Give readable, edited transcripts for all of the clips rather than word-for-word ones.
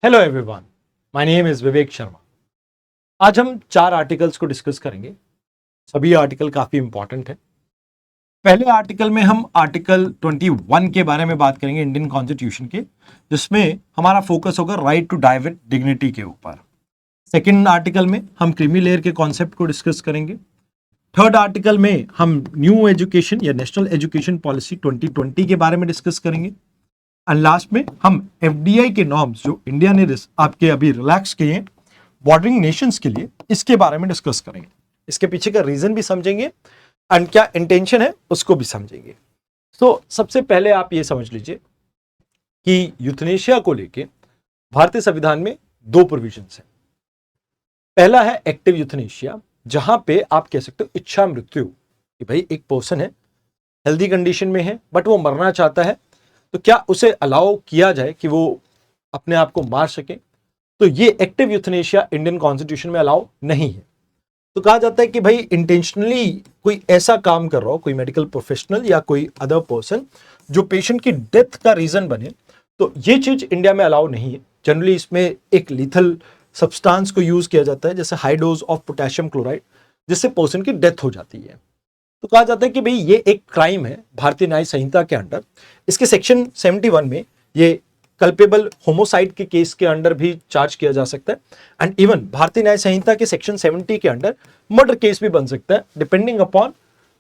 Hello everyone, my name is Vivek Sharma. आज हम 4 articles को डिस्कस करेंगे। सभी आर्टिकल काफी इंपॉर्टेंट है। पहले आर्टिकल में हम आर्टिकल 21 के बारे में बात करेंगे इंडियन कॉन्स्टिट्यूशन के, जिसमें हमारा फोकस होगा right to die with dignity के ऊपर। सेकेंड आर्टिकल में हम क्रीमी लेयर के कॉन्सेप्ट को डिस्कस करेंगे। थर्ड आर्टिकल में हम न्यू एजुकेशन या नेशनल एजुकेशन पॉलिसी 2020 के बारे में डिस्कस करेंगे। एंड लास्ट में हम एफडीआई के नॉर्म्स जो इंडिया ने आपके अभी रिलैक्स किए हैं बॉर्डरिंग नेशंस के लिए, इसके बारे में डिस्कस करेंगे। इसके पीछे का रीजन भी समझेंगे एंड क्या इंटेंशन है उसको भी समझेंगे। तो सबसे पहले आप ये समझ लीजिए कि यूथनेशिया को लेके भारतीय संविधान में 2 प्रोविजंस हैं। पहला है एक्टिव यूथनेशिया, जहां पे आप कह सकते हो इच्छा मृत्यु, कि भाई एक पर्सन है, हेल्दी कंडीशन में है बट वो मरना चाहता है, तो क्या उसे अलाउ किया जाए कि वो अपने आप को मार सके। तो ये एक्टिव यूथनेशिया इंडियन कॉन्स्टिट्यूशन में अलाउ नहीं है। तो कहा जाता है कि भाई इंटेंशनली कोई ऐसा काम कर रहा हो, कोई मेडिकल प्रोफेशनल या कोई अदर पर्सन जो पेशेंट की डेथ का रीजन बने, तो ये चीज इंडिया में अलाउ नहीं है। जनरली इसमें एक लीथल सब्सटेंस को यूज किया जाता है, जैसे high dose of potassium chloride, जिससे पर्सन की डेथ हो जाती है। तो कहा जाता है कि भाई ये एक क्राइम है भारतीय न्याय संहिता के अंडर। इसके सेक्शन 71 में ये कल्पेबल होमोसाइड के केस के अंडर भी चार्ज किया जा सकता है। एंड इवन भारतीय न्याय संहिता के सेक्शन 70 के अंडर मर्डर केस भी बन सकता है, डिपेंडिंग अपॉन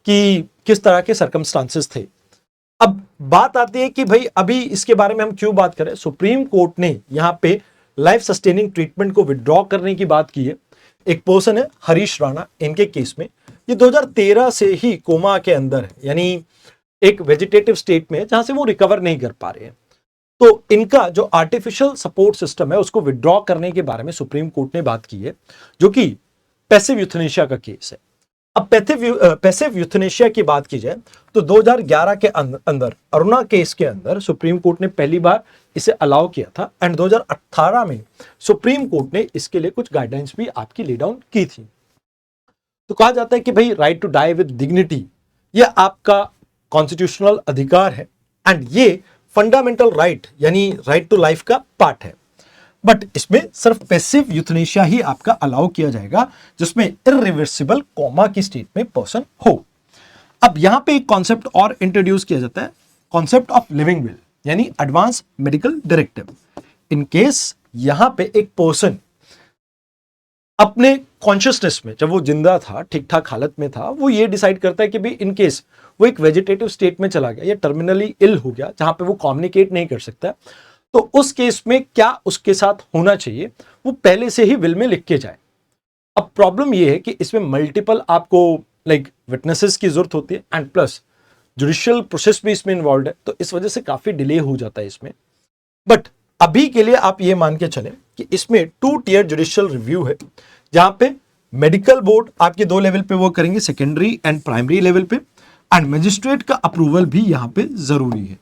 कि किस तरह के सर्कमस्टांसेस थे। अब बात आती है कि भाई अभी इसके बारे में हम क्यों बात करें। सुप्रीम कोर्ट ने यहाँ पे लाइफ सस्टेनिंग ट्रीटमेंट को विड्रॉ करने की बात की है। एक पर्सन है हरीश राणा, इनके केस में ये 2013 से ही कोमा के अंदर है, यानी एक वेजिटेटिव स्टेट में है जहां से वो रिकवर नहीं कर पा रहे हैं। तो इनका जो आर्टिफिशियल सपोर्ट सिस्टम है उसको विड्रॉ करने के बारे में सुप्रीम कोर्ट ने बात की है, जो कि पैसिव यूथनेशिया का केस है। अब पैसिव यूथनेशिया की बात की जाए तो 2011 के अंदर अरुणा केस के अंदर सुप्रीम कोर्ट ने पहली बार इसे अलाउ किया था। एंड 2018 में सुप्रीम कोर्ट ने इसके लिए कुछ गाइडलाइंस भी आपकी ले डाउन की थी। तो कहा जाता है कि भाई right to die with dignity ये आपका कॉन्स्टिट्यूशनल अधिकार है एंड ये फंडामेंटल राइट यानी राइट टू लाइफ का पार्ट है। बट इसमें सिर्फ पैसिव यूथनेशिया ही आपका अलाउ किया जाएगा जिसमें इररिवर्सिबल कोमा की स्टेट में पर्सन हो। अब यहां पे एक कॉन्सेप्ट और इंट्रोड्यूस किया जाता है, कॉन्सेप्ट ऑफ लिविंग विल यानी advance medical directive. In case यहां पे एक पर्सन अपने कॉन्शियसनेस में जब वो जिंदा था, ठीक ठाक हालत में था, वो ये डिसाइड करता है कि भाई इन केस वो एक वेजिटेटिव स्टेट में चला गया या टर्मिनली इल हो गया जहां पे वो कम्युनिकेट नहीं कर सकता, तो उस केस में क्या उसके साथ होना चाहिए वो पहले से ही विल में लिख के जाए। अब प्रॉब्लम ये है कि इसमें मल्टीपल आपको विटनेसेस की जरूरत होती है एंड प्लस जुडिशियल प्रोसेस भी इसमें इन्वॉल्व है, तो इस वजह से काफी डिले हो जाता है इसमें। बट अभी के लिए आप ये मान के चलें कि इसमें 2 टियर जुडिशियल रिव्यू है, जहां पे मेडिकल बोर्ड आपके 2 लेवल पे वो करेंगे, सेकेंडरी एंड प्राइमरी लेवल पे, एंड मजिस्ट्रेट का अप्रूवल भी यहां पे जरूरी है।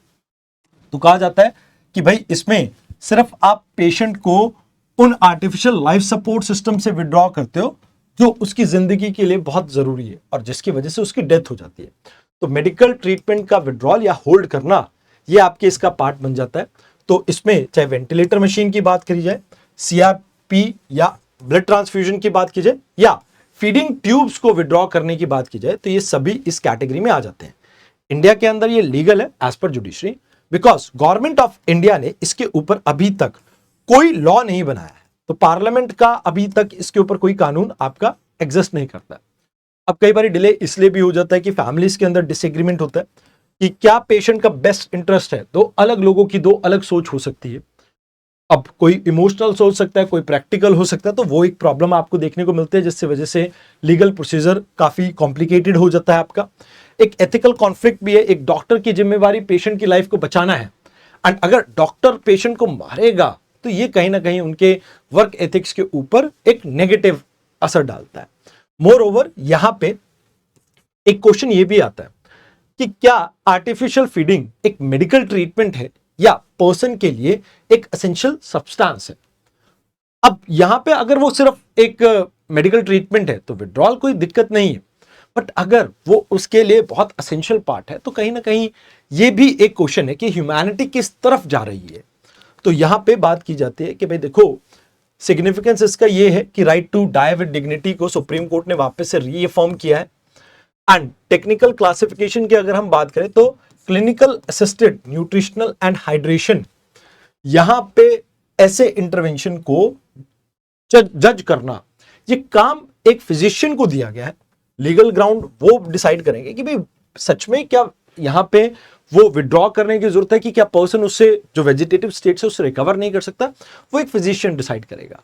तो कहा जाता है कि भाई इसमें सिर्फ आप पेशेंट को उन आर्टिफिशियल लाइफ सपोर्ट सिस्टम से विड्रॉ करते हो जो उसकी जिंदगी के लिए बहुत जरूरी है और जिसकी वजह से उसकी डेथ हो जाती है। तो मेडिकल ट्रीटमेंट का विड्रॉल या होल्ड करना ये आपके इसका पार्ट बन जाता है। तो इसमें चाहे वेंटिलेटर मशीन की बात करी जाए, सीआरपी या ब्लड ट्रांसफ्यूजन की बात की जाए या फीडिंग ट्यूब्स को विड्रॉ करने की बात की जाए, तो ये सभी इस कैटेगरी में आ जाते हैं। इंडिया के अंदर ये लीगल है एज पर judiciary, because government of India ने इसके ऊपर अभी तक कोई लॉ नहीं बनाया है। तो पार्लियामेंट का अभी तक इसके ऊपर कोई कानून आपका एग्जिस्ट नहीं करता है। अब कई बार डिले इसलिए भी हो जाता है कि फैमिलीज के अंदर डिसएग्रीमेंट होता है कि क्या पेशेंट का बेस्ट इंटरेस्ट है। 2 अलग लोगों की 2 अलग सोच हो सकती है। अब कोई इमोशनल सोच सकता है, कोई प्रैक्टिकल हो सकता है, तो वो एक प्रॉब्लम आपको देखने को मिलती है, जिससे वजह से लीगल प्रोसीजर काफी कॉम्प्लिकेटेड हो जाता है आपका। एक एथिकल कॉन्फ्लिक्ट भी है, एक डॉक्टर की जिम्मेवारी पेशेंट की लाइफ को बचाना है एंड अगर डॉक्टर पेशेंट को मारेगा तो ये कहीं ना कहीं उनके वर्क एथिक्स के ऊपर एक नेगेटिव असर डालता है। मोर ओवर यहां पे एक क्वेश्चन ये भी आता है कि क्या आर्टिफिशियल फीडिंग एक मेडिकल ट्रीटमेंट है या पर्सन के लिए एक एसेंशियल सब्सटेंस है। अब यहां पे अगर वो सिर्फ एक मेडिकल ट्रीटमेंट है तो विड्रॉल कोई दिक्कत नहीं है, बट अगर वो उसके लिए बहुत एसेंशियल पार्ट है तो कहीं ना कहीं ये भी एक क्वेश्चन है कि ह्यूमैनिटी किस तरफ जा रही है। तो यहां पे बात की जाती है कि भाई देखो, सिग्निफिकेंस इसका ये है कि right to die with dignity को सुप्रीम कोर्ट ने वापस से रीअफर्म किया है। एंड टेक्निकल क्लासिफिकेशन की अगर हम बात करें तो clinical assisted nutritional and hydration, यहां पे ऐसे इंटरवेंशन को जज करना, ये काम एक फिजिशियन को दिया गया है। लीगल ग्राउंड वो डिसाइड करेंगे कि भाई सच में क्या यहां पे वो विड्रॉ करने की जरूरत है कि क्या पर्सन उससे जो वेजिटेटिव स्टेट से उससे रिकवर नहीं कर सकता, वो एक फिजिशियन डिसाइड करेगा।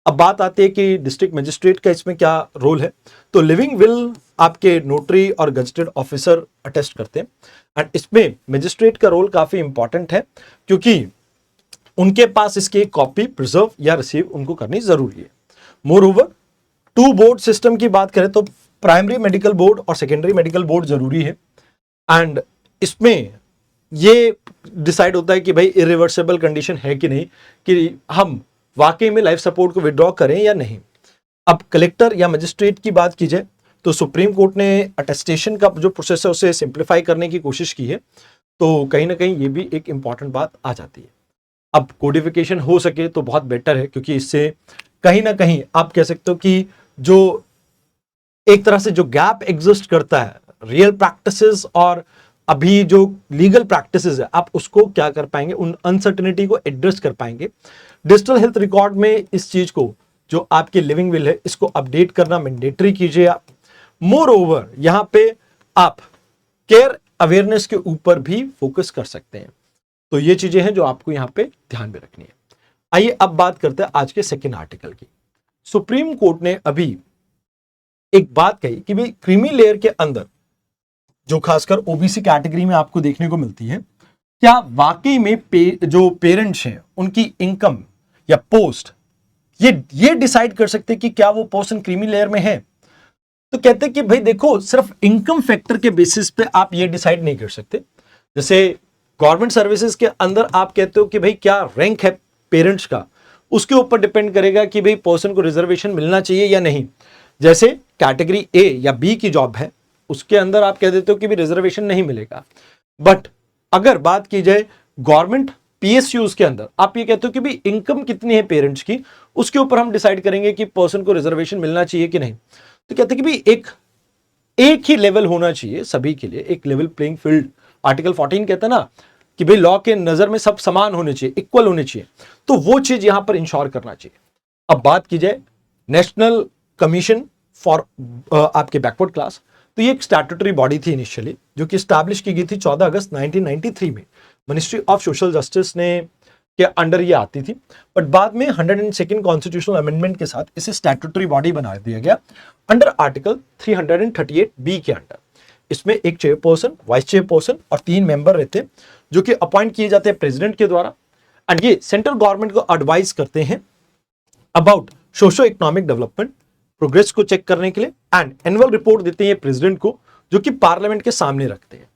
अब बात आती है कि डिस्ट्रिक्ट मजिस्ट्रेट का इसमें क्या रोल है। तो लिविंग विल आपके नोटरी और गजेटेड ऑफिसर अटेस्ट करते हैं। एंड इसमें मजिस्ट्रेट का रोल काफी इंपॉर्टेंट है, क्योंकि उनके पास इसकी एक कॉपी प्रिजर्व या रिसीव उनको करनी जरूरी है। Moreover, two board system की बात करें तो प्राइमरी मेडिकल बोर्ड और सेकेंडरी मेडिकल बोर्ड जरूरी है। एंड इसमें ये डिसाइड होता है कि भाई इरिवर्सिबल कंडीशन है कि नहीं, कि हम वाकई में लाइफ सपोर्ट को विड्रॉ करें या नहीं। अब कलेक्टर या मजिस्ट्रेट की बात की जाए तो सुप्रीम कोर्ट ने अटेस्टेशन का जो प्रोसेस है उसे सिंप्लीफाई करने की कोशिश की है, तो कहीं ना कहीं ये भी एक इंपॉर्टेंट बात आ जाती है। अब कोडिफिकेशन हो सके तो बहुत बेटर है, क्योंकि इससे कहीं ना कहीं आप कह सकते हो कि जो एक तरह से जो गैप एग्जिस्ट करता है रियल प्रैक्टिसेस और अभी जो लीगल प्रैक्टिसेस है, आप उसको क्या कर पाएंगे, उन अनसर्टेनिटी को एड्रेस कर पाएंगे। डिजिटल हेल्थ रिकॉर्ड में इस चीज को, जो आपके लिविंग विल है, इसको अपडेट करना मैंडेटरी कीजिए आप। मोर ओवर, यहां पे आप केयर अवेयरनेस के ऊपर भी फोकस कर सकते हैं। तो ये चीजें हैं जो आपको यहां पे ध्यान में रखनी है। आइए अब बात करते हैं आज के सेकेंड आर्टिकल की। सुप्रीम कोर्ट ने अभी एक बात कही कि भाई क्रीमी लेयर के अंदर जो खासकर ओबीसी कैटेगरी में आपको देखने को मिलती है, क्या वाकई में जो पेरेंट्स हैं उनकी इनकम या पोस्ट ये डिसाइड कर सकते हैं कि क्या वो पर्सन क्रीमी लेयर में है। तो कहते हैं कि भाई देखो, सिर्फ इनकम फैक्टर के बेसिस पे आप ये डिसाइड नहीं कर सकते। जैसे गवर्नमेंट सर्विसेज के अंदर आप कहते हो कि भाई क्या रैंक है पेरेंट्स का, उसके ऊपर डिपेंड करेगा कि भाई पर्सन को रिजर्वेशन मिलना चाहिए या नहीं। जैसे कैटेगरी ए या बी की जॉब है, उसके अंदर आप कह देते हो कि भी रिजर्वेशन नहीं मिलेगा। बट अगर बात की जाए गवर्नमेंट पीएसयूज के अंदर, आप ये कहते हो कि भी इनकम कितनी है पेरेंट्स की, उसके ऊपर हम डिसाइड करेंगे कि पर्सन को रिजर्वेशन मिलना चाहिए कि नहीं। तो कहते हैं कि भी एक ही लेवल होना चाहिए सभी के लिए, एक लेवल प्लेइंग फील्ड। आर्टिकल 14 कहता है ना कि भाई लॉ के नजर में सब समान होने चाहिए, इक्वल होने चाहिए। तो वो चीज यहां पर इंश्योर करना चाहिए। अब बात की जाए नेशनल कमीशन फॉर आपके बैकवर्ड क्लास, तो ये एक स्टैट्यूटरी बॉडी थी इनिशियली, जो कि स्टैब्लिश की गई थी 14 अगस्त 1993 में। मिनिस्ट्री ऑफ सोशल जस्टिस ने के अंडर ये आती थी, बट बाद में 102nd कॉन्स्टिट्यूशनल अमेंडमेंट के साथ इसे स्टैट्यूटरी बॉडी बना दिया गया अंडर आर्टिकल 338 बी के अंडर। इसमें एक चेयरपर्सन, वाइस चेयरपर्सन और 3 मेंबर रहते हैं, जो कि अपॉइंट किए जाते हैं प्रेसिडेंट के द्वारा। एंड ये सेंट्रल गवर्नमेंट को एडवाइस करते हैं about socio economic development progress को चेक करने के लिए। एंड एनुअल रिपोर्ट देते हैं प्रेसिडेंट को, जो कि पार्लियामेंट के सामने रखते हैं।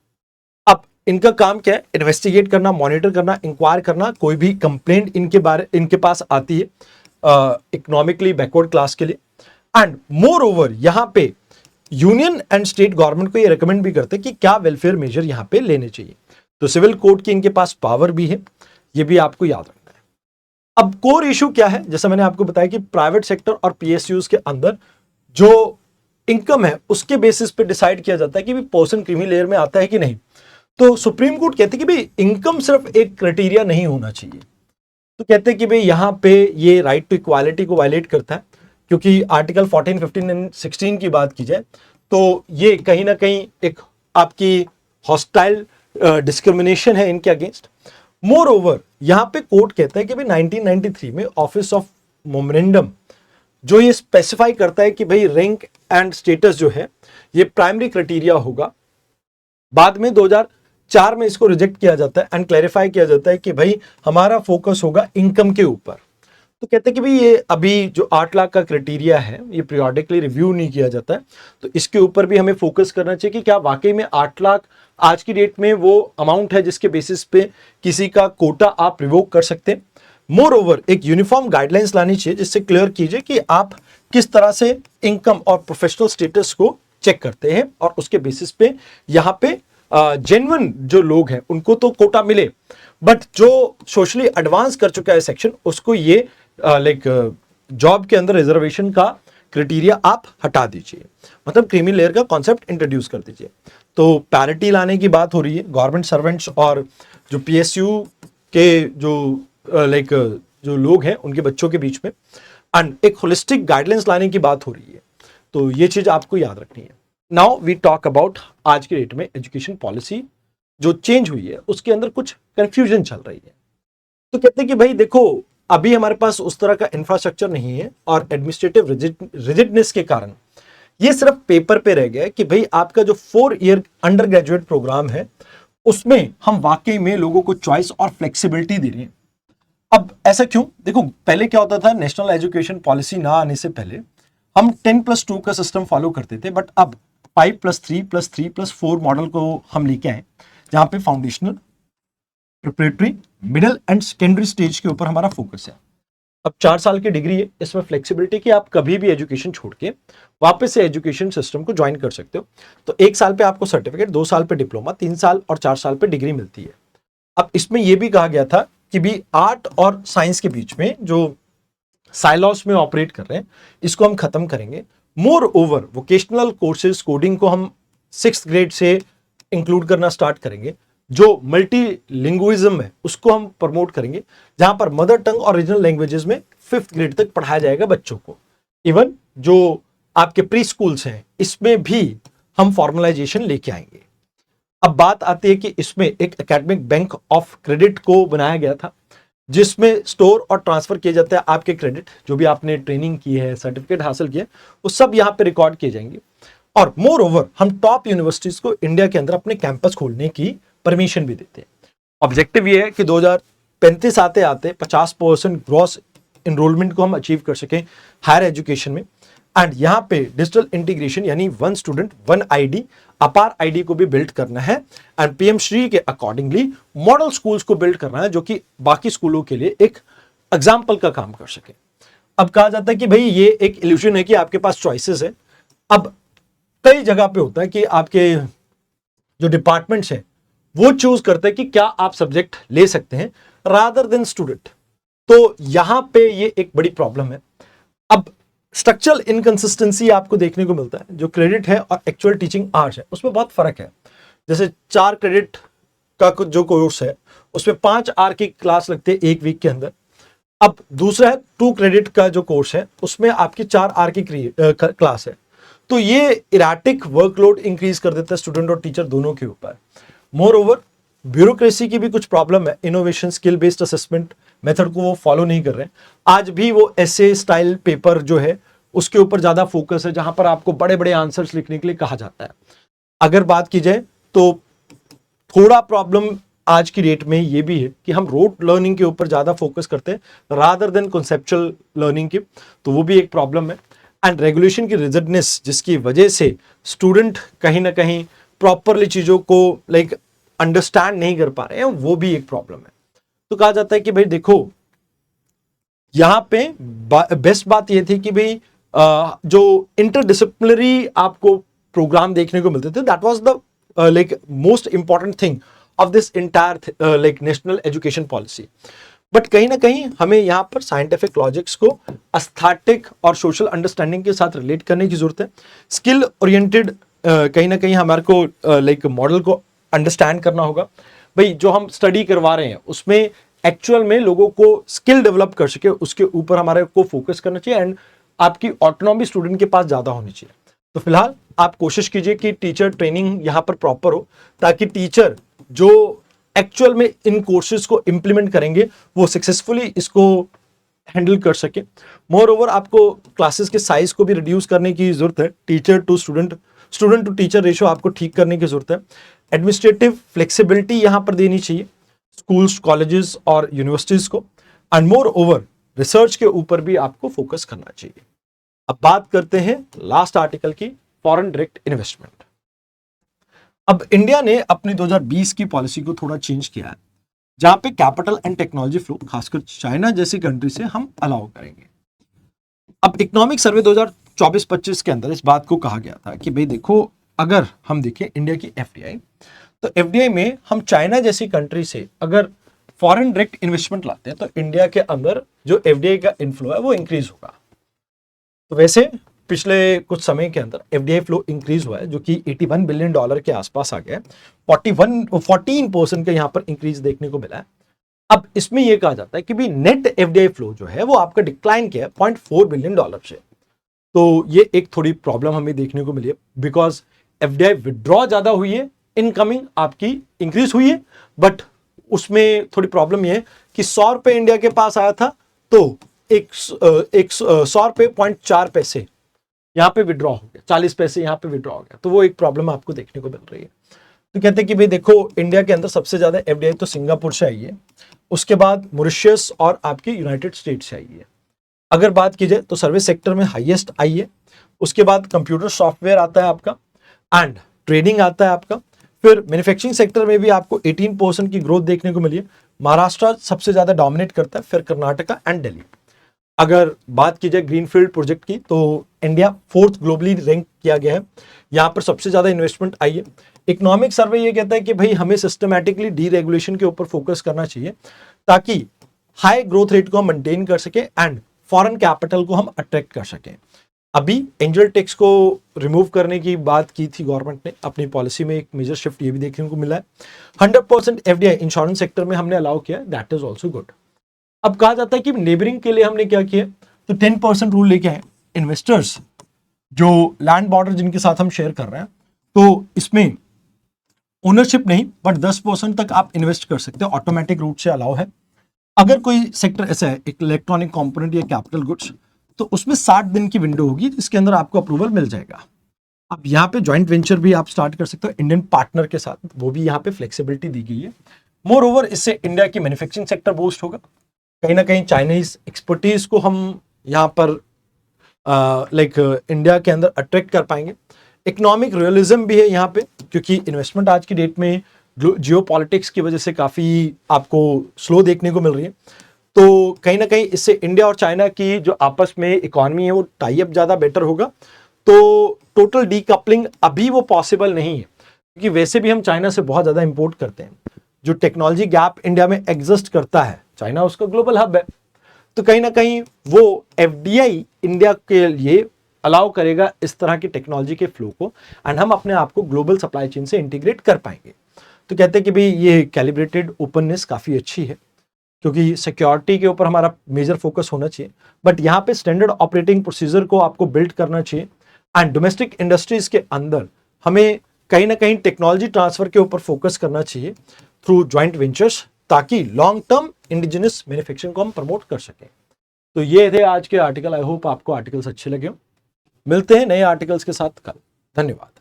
अब इनका काम क्या है, इन्वेस्टिगेट करना, मॉनिटर करना, इंक्वायर करना, कोई भी कंप्लेंट इनके पास आती है इकोनॉमिकली बैकवर्ड क्लास के लिए। एंड मोर ओवर, यहां पे यूनियन एंड स्टेट गवर्नमेंट को ये रिकमेंड भी करते हैं कि क्या वेलफेयर मेजर यहां पे लेने चाहिए। तो सिविल कोर्ट की इनके पास पावर भी है, ये भी आपको याद रखना है। अब कोर इशू क्या है, जैसा मैंने आपको बताया कि प्राइवेट सेक्टर और पीएसयूज के अंदर जो इनकम है उसके बेसिस पे डिसाइड किया जाता है कि भी पर्सन क्रीमी लेयर में आता है कि नहीं। तो सुप्रीम कोर्ट कहते हैं कि भाई इनकम सिर्फ एक क्राइटेरिया नहीं होना चाहिए। तो कहते हैं कि भाई यहां पे ये राइट टू इक्वालिटी को वायलेट करता है, क्योंकि आर्टिकल 14, 15 एंड 16 की बात की जाए तो ये कहीं ना कहीं एक आपकी हॉस्टाइल डिस्क्रिमिनेशन है इनके अगेंस्ट। मोर ओवर, यहां पे कोर्ट कहता है कि भाई 1993 में ऑफिस ऑफ मेमोरेंडम जो ये स्पेसिफाई करता है कि भाई रैंक एंड स्टेटस जो है ये प्राइमरी क्राइटेरिया होगा। बाद में 2004 में इसको रिजेक्ट किया जाता है एंड क्लैरिफाई किया जाता है कि भाई हमारा फोकस होगा इनकम के ऊपर। तो कहते हैं कि भाई ये अभी जो 8 लाख का क्राइटेरिया है ये पीरियोडिकली रिव्यू नहीं किया जाता है, तो इसके ऊपर भी हमें फोकस करना चाहिए कि क्या वाकई में 8 लाख आज की डेट में वो अमाउंट है जिसके बेसिस पे किसी का कोटा आप रिवोक कर सकते हैं। मोर ओवर, एक यूनिफॉर्म गाइडलाइंस लानी चाहिए जिससे क्लियर कीजिए कि आप किस तरह से इनकम और प्रोफेशनल स्टेटस को चेक करते हैं, और उसके बेसिस पे यहाँ पे जेन्युइन जो लोग हैं उनको तो कोटा मिले, बट जो सोशली एडवांस कर चुका है सेक्शन, उसको ये जॉब के अंदर रिजर्वेशन का क्राइटेरिया आप हटा दीजिए, मतलब क्रीमी लेयर का कॉन्सेप्ट इंट्रोड्यूस कर दीजिए। तो पैरिटी लाने की बात हो रही है गवर्नमेंट सर्वेंट्स और जो पीएसयू के जो लोग हैं उनके बच्चों के बीच में, एंड एक होलिस्टिक गाइडलाइंस लाने की बात हो रही है। तो ये चीज आपको याद रखनी है। नाउ वी टॉक अबाउट आज के डेट में एजुकेशन पॉलिसी जो चेंज हुई है उसके अंदर कुछ कंफ्यूजन चल रही है। तो कहते हैं कि भाई देखो, अभी हमारे पास उस तरह का इंफ्रास्ट्रक्चर नहीं है और एडमिनिस्ट्रेटिव रिजिडनेस के कारण ये सिर्फ पेपर पे रह गया कि भाई आपका जो 4 ईयर अंडर ग्रेजुएट प्रोग्राम है उसमें हम वाकई में लोगों को चॉइस और फ्लेक्सिबिलिटी दे रहे हैं। अब ऐसा क्यों? देखो, पहले क्या होता था, नेशनल एजुकेशन पॉलिसी ना आने से पहले हम 10+2 का सिस्टम फॉलो करते थे, बट अब 5+3+3+4 मॉडल को हम लेके आए, जहां पे foundational, preparatory, middle and secondary stage के ऊपर हमारा फोकस है। अब 4 साल की डिग्री है, इसमें फ्लेक्सिबिलिटी कि आप कभी भी एजुकेशन छोड़ के वापस से एजुकेशन सिस्टम को ज्वाइन कर सकते हो। तो 1 साल पे आपको सर्टिफिकेट, 2 साल पे डिप्लोमा, 3 साल और 4 साल पे डिग्री मिलती है। अब इसमें यह भी कहा गया था कि भी आर्ट और साइंस के बीच में जो साइलॉस में ऑपरेट कर रहे हैं इसको हम खत्म करेंगे। More over vocational courses, coding को हम 6th ग्रेड से इंक्लूड करना स्टार्ट करेंगे। जो मल्टीलिंग्विज्म है उसको हम प्रमोट करेंगे, जहां पर मदर टंग और रीजनल लैंग्वेजेस में 5th ग्रेड तक पढ़ाया जाएगा बच्चों को। इवन जो आपके प्री स्कूल्स हैं इसमें भी हम फॉर्मलाइजेशन लेके आएंगे। अब बात आती है कि इसमें एक एकेडमिक बैंक ऑफ क्रेडिट को बनाया गया था, जिसमें स्टोर और ट्रांसफर किए जाते हैं आपके क्रेडिट, जो भी आपने ट्रेनिंग की है, सर्टिफिकेट हासिल किया, वो सब यहाँ पे रिकॉर्ड किए जाएंगे। और मोर ओवर हम टॉप यूनिवर्सिटीज को इंडिया के अंदर अपने कैंपस खोलने की परमिशन भी देते हैं। ऑब्जेक्टिव ये है कि 2035 आते आते 50% ग्रॉस इनरोलमेंट को हम अचीव कर सकें हायर एजुकेशन में। एंड यहाँ पे डिजिटल इंटीग्रेशन यानी 1 स्टूडेंट 1 आईडी, अपार आईडी को भी बिल्ड करना है। एंड पीएम श्री के अकॉर्डिंगली मॉडल स्कूल्स को बिल्ड करना है, जो कि बाकी स्कूलों के लिए एक एग्जाम्पल का काम कर सके। अब कहा जाता है कि भाई ये एक इल्यूजन है कि आपके पास चॉइसेस है। अब कई जगह पे होता है कि आपके जो डिपार्टमेंट्स हैं वो चूज करते हैं कि क्या आप सब्जेक्ट ले सकते हैं रादर देन स्टूडेंट। तो यहां पे ये एक बड़ी प्रॉब्लम है। अब स्ट्रक्चरल इनकंसिस्टेंसी आपको देखने को मिलता है। जो क्रेडिट है और एक्चुअल टीचिंग आवर्स है उसमें बहुत फर्क है। जैसे 4 क्रेडिट का जो कोर्स है उसमें 5 आवर की क्लास लगती है 1 वीक के अंदर। अब दूसरा है 2 क्रेडिट का जो कोर्स है उसमें आपकी 4 आवर की क्लास है। तो ये इराटिक वर्कलोड इंक्रीज कर देता है स्टूडेंट और टीचर दोनों के ऊपर। मोर ओवर ब्यूरोक्रेसी की भी कुछ प्रॉब्लम है। Innovation, skill based assessment method को वो फॉलो नहीं कर रहे हैं। आज भी वो एसे स्टाइल पेपर जो है उसके ऊपर ज्यादा फोकस है, जहां पर आपको बड़े बड़े आंसर्स लिखने के लिए कहा जाता है। अगर बात की जाए तो थोड़ा प्रॉब्लम आज की डेट में ये भी है कि हम रोड लर्निंग के ऊपर ज्यादा फोकस करते हैं रादर देन कॉन्सेप्चुअल लर्निंग की, तो वो भी एक प्रॉब्लम है। एंड रेगुलेशन की रिजिडनेस, जिसकी वजह से स्टूडेंट कहीं ना कहीं प्रॉपरली चीजों को अंडरस्टैंड नहीं कर पा रहे हैं, वो भी एक प्रॉब्लम है। तो कहा जाता है कि भाई देखो, यहां पे बेस्ट बात ये थी कि भाई जो इंटरडिसिप्लिनरी आपको प्रोग्राम देखने को मिलते थे, that was the most important thing of this entire national education policy. But कहीं ना कहीं हमें यहाँ पर साइंटिफिक लॉजिक्स को एस्थेटिक और सोशल अंडरस्टैंडिंग के साथ रिलेट करने की जरूरत है। स्किल ओरिएंटेड कहीं ना कहीं हमारे को मॉडल को अंडरस्टैंड करना होगा। भाई जो हम स्टडी करवा रहे हैं उसमें एक्चुअल में लोगों को स्किल डेवलप कर सके, उसके ऊपर हमारे को फोकस करना चाहिए। एंड आपकी ऑटोनॉमी स्टूडेंट के पास ज्यादा होनी चाहिए। तो फिलहाल आप कोशिश कीजिए कि टीचर ट्रेनिंग यहाँ पर प्रॉपर हो, ताकि टीचर जो एक्चुअल में इन कोर्सेज को इंप्लीमेंट करेंगे वो सक्सेसफुली इसको हैंडल कर सके। मोर ओवर आपको क्लासेस के साइज को भी रिड्यूस करने की जरूरत है। Teacher to student, student to teacher ratio आपको ठीक करने की जरूरत है। एडमिनिस्ट्रेटिव फ्लेक्सिबिलिटी यहां पर देनी चाहिए स्कूल्स, कॉलेजेस और यूनिवर्सिटीज को। एंड मोर ओवर रिसर्च के ऊपर भी आपको फोकस करना चाहिए। अब बात करते हैं लास्ट आर्टिकल की, फॉरेन डायरेक्ट इन्वेस्टमेंट। अब इंडिया ने अपनी 2020 की पॉलिसी को थोड़ा चेंज किया है, जहां पे कैपिटल एंड टेक्नोलॉजी फ्लो खासकर चाइना जैसी कंट्री से हम अलाउ करेंगे। अब इकोनॉमिक सर्वे 2024-25 के अंदर इस बात को कहा गया था कि भाई देखो, अगर हम देखें इंडिया की एफडीआई, तो एफडीआई में हम चाइना जैसी कंट्री से अगर फॉरेन डायरेक्ट इन्वेस्टमेंट लाते हैं तो इंडिया के अंदर जो एफडीआई का इनफ्लो है वो इंक्रीज होगा। तो वैसे पिछले कुछ समय के अंदर एफडीआई फ्लो इंक्रीज हुआ है जो कि $81 बिलियन के आसपास आ गया है। 14% का यहाँ पर इंक्रीज देखने को मिला है। अब इसमें यह कहा जाता है कि भी नेट एफडीआई फ्लो जो है वो आपका डिक्लाइन किया है $0.4 बिलियन से। तो ये एक थोड़ी प्रॉब्लम हमें देखने को मिली है बिकॉज एफडीआई विड्रॉ ज्यादा हुई है, इनकमिंग आपकी इंक्रीज हुई है, बट उसमें थोड़ी प्रॉब्लम यह है कि 100 रुपए इंडिया के पास आया था तो एक 100 रुपए 0.4 पैसे यहाँ पे विड्रॉ हो गया, 40 पैसे यहाँ पे विड्रॉ हो गया। तो वो एक प्रॉब्लम आपको देखने को मिल रही है। तो कहते हैं कि भाई देखो इंडिया के अंदर सबसे ज्यादा एफडीआई तो सिंगापुर से आई है, उसके बाद मॉरिशस और आपके यूनाइटेड स्टेट से आई है। अगर बात की जाए तो सर्विस सेक्टर में हाईएस्ट आई है, उसके बाद कंप्यूटर सॉफ्टवेयर आता है आपका एंड ट्रेडिंग आता है आपका, फिर मैन्युफैक्चरिंग सेक्टर में भी आपको 18% की ग्रोथ देखने को मिली है। महाराष्ट्र सबसे ज्यादा डोमिनेट करता है, फिर कर्नाटका एंड दिल्ली। अगर बात की जाए ग्रीनफील्ड प्रोजेक्ट की तो इंडिया 4th ग्लोबली रैंक किया गया है, यहाँ पर सबसे ज्यादा इन्वेस्टमेंट आई है। इकोनॉमिक सर्वे ये कहता है कि भाई हमें सिस्टमैटिकली डीरेगुलेशन के ऊपर फोकस करना चाहिए ताकि हाई ग्रोथ रेट को हम मेंटेन कर सके एंड फॉरेन कैपिटल को हम अट्रैक्ट कर सकें। अभी एंजल टैक्स को रिमूव करने की बात की थी गवर्नमेंट ने अपनी पॉलिसी में, एक मेजर शिफ्ट ये भी देखने को मिला है। 100% एफडीआई इंश्योरेंस सेक्टर में हमने अलाउ किया, दैट इज ऑल्सो गुड। अब कहा जाता है कि नेबरिंग के लिए हमने क्या किया, तो 10% रूल लेके आए। इन्वेस्टर्स जो लैंड बॉर्डर जिनके साथ हम शेयर कर रहे हैं तो इसमें ओनरशिप नहीं बट 10% तक आप इन्वेस्ट कर सकते हो, ऑटोमेटिक रूट से अलाउ है। अगर कोई सेक्टर ऐसा है एक इलेक्ट्रॉनिक कंपोनेंट या कैपिटल गुड्स, तो उसमें 60 दिन की विंडो होगी जिसके अंदर आपको अप्रूवल मिल जाएगा। अब यहाँ पे ज्वाइंट वेंचर भी आप स्टार्ट कर सकते हो इंडियन पार्टनर के साथ, वो भी यहाँ पे फ्लेक्सिबिलिटी दी गई है। मोर ओवर इससे इंडिया की मैन्युफैक्चरिंग सेक्टर बूस्ट होगा, कहीं ना कहीं चाइनीज एक्सपर्टीज को हम यहाँ पर इंडिया के अंदर अट्रैक्ट कर पाएंगे। इकोनॉमिक रियलिज्म भी है यहाँ पे क्योंकि इन्वेस्टमेंट आज की डेट में जियो पॉलिटिक्स की वजह से काफ़ी आपको स्लो देखने को मिल रही है। तो कहीं ना कहीं इससे इंडिया और चाइना की जो आपस में इकोनॉमी है वो टाई अप ज़्यादा बेटर होगा। तो टोटल डीकपलिंग अभी वो पॉसिबल नहीं है क्योंकि वैसे भी हम चाइना से बहुत ज़्यादा इंपोर्ट करते हैं। जो टेक्नोलॉजी गैप इंडिया में एग्जिस्ट करता है, चाइना उसका ग्लोबल हब है, तो कहीं ना कहीं वो एफडीआई इंडिया के लिए अलाउ करेगा इस तरह की टेक्नोलॉजी के फ्लो को एंड हम अपने आप को ग्लोबल सप्लाई चेन से इंटीग्रेट कर पाएंगे। तो कहते हैं कि भाई ये कैलिब्रेटेड ओपननेस काफ़ी अच्छी है क्योंकि सिक्योरिटी के ऊपर हमारा मेजर फोकस होना चाहिए, बट यहाँ पे स्टैंडर्ड ऑपरेटिंग प्रोसीजर को आपको बिल्ड करना चाहिए एंड डोमेस्टिक इंडस्ट्रीज के अंदर हमें कहीं ना कहीं टेक्नोलॉजी ट्रांसफर के ऊपर फोकस करना चाहिए थ्रू ज्वाइंट वेंचर्स ताकि लॉन्ग टर्म इंडिजिनस मैन्युफैक्चरिंग को हम प्रमोट कर सकें। तो ये थे आज के आर्टिकल। आई होप आपको आर्टिकल्स अच्छे लगे हो। मिलते हैं नए आर्टिकल्स के साथ कल। धन्यवाद।